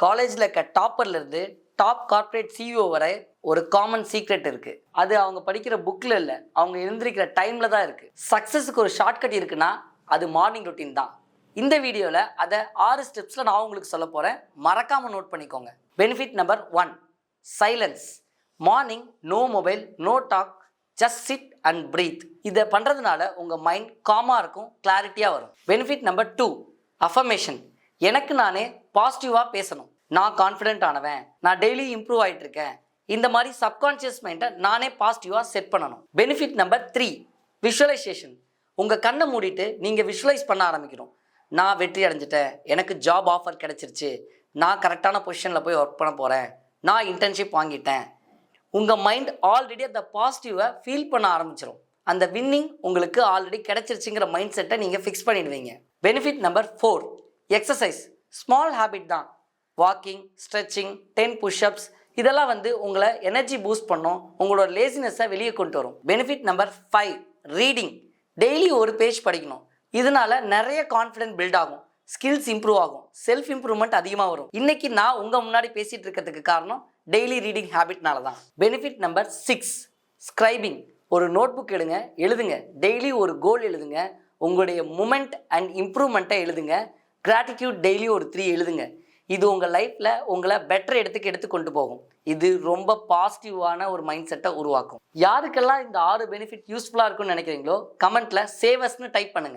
காலேஜில் இருக்க டாப்பர்லேருந்து top corporate CEO வரை ஒரு காமன் சீக்ரெட் இருக்கு. அது அவங்க படிக்கிற புக்கில் இல்லை, அவங்க எழுந்திருக்கிற டைமில் தான் இருக்கு. சக்ஸஸுக்கு ஒரு ஷார்ட்கட் இருக்குன்னா அது மார்னிங் ரொட்டீன் தான். இந்த வீடியோவில் அதை 6 ஸ்டெப்ஸில் நான் உங்களுக்கு சொல்ல போகிறேன். மறக்காமல் நோட் பண்ணிக்கோங்க. Benefit number 1, silence. Morning no mobile, no talk, just sit and breathe. இதை பண்ணுறதுனால உங்கள் மைண்ட் காமாக இருக்கும், கிளாரிட்டியாக வரும். Benefit number 2, affirmation. எனக்கு நானே பாசிட்டிவாக பேசணும். நான் கான்ஃபிடென்ட் ஆனவன், நான் டெய்லி இம்ப்ரூவ் ஆகிட்டு இருக்கேன். இந்த மாதிரி சப்கான்ஷியஸ் மைண்டை நானே பாசிட்டிவாக செட் பண்ணணும். Benefit number 3, visualisation. உங்கள் கண்ணை மூடிட்டு நீங்கள் விஷுவலைஸ் பண்ண ஆரம்பிக்கணும். நான் வெற்றி அடைஞ்சிட்டேன், எனக்கு ஜாப் ஆஃபர் கிடச்சிருச்சு, நான் கரெக்டான பொசிஷனில் போய் ஒர்க் பண்ண போகிறேன், நான் இன்டர்ன்ஷிப் வாங்கிட்டேன். உங்கள் மைண்ட் ஆல்ரெடி அந்த பாசிட்டிவை ஃபீல் பண்ண ஆரம்பிச்சிடும். அந்த வின்னிங் உங்களுக்கு ஆல்ரெடி கிடச்சிருச்சுங்கிற மைண்ட் செட்டை நீங்கள் ஃபிக்ஸ் பண்ணிடுவீங்க. Benefit number 4, exercise. Small habit தான். வாக்கிங், ஸ்ட்ரெச்சிங், 10 புஷ்அப்ஸ் இதெல்லாம் உங்களை எனர்ஜி பூஸ்ட் பண்ணும், உங்களோட லேசினஸை வெளியே கொண்டு வரும். Benefit number 5, reading. டெய்லி ஒரு பேஜ் படிக்கணும். இதனால நிறைய கான்ஃபிடென்ட் பில்ட் ஆகும், ஸ்கில்ஸ் இம்ப்ரூவ் ஆகும், செல்ஃப் இம்ப்ரூவ்மெண்ட் அதிகமாக வரும். இன்னைக்கு நான் உங்கள் முன்னாடி பேசிகிட்டு இருக்கிறதுக்கு காரணம் டெய்லி ரீடிங் ஹேபிட்னால தான். Benefit number 6, scribing. ஒரு நோட் புக் எடுங்க, எழுதுங்க. டெய்லி ஒரு கோல் எழுதுங்க. உங்களுடைய மூமெண்ட் அண்ட் இம்ப்ரூவ்மெண்ட்டை எழுதுங்க. கிராட்டிடியூட் டெய்லி ஒரு 3 எழுதுங்க. இது உங்கள் லைஃப்பில் உங்களை பெட்டர் எடுத்து கொண்டு போகும். இது ரொம்ப பாசிட்டிவான ஒரு மைண்ட் செட்டை உருவாக்கும். யாருக்கெல்லாம் இந்த 6 பெனிஃபிட் யூஸ்ஃபுல்லாக இருக்குன்னு நினைக்கிறீங்களோ கமெண்ட்டில் சேவஸ்ன்னு டைப் பண்ணுங்கள்.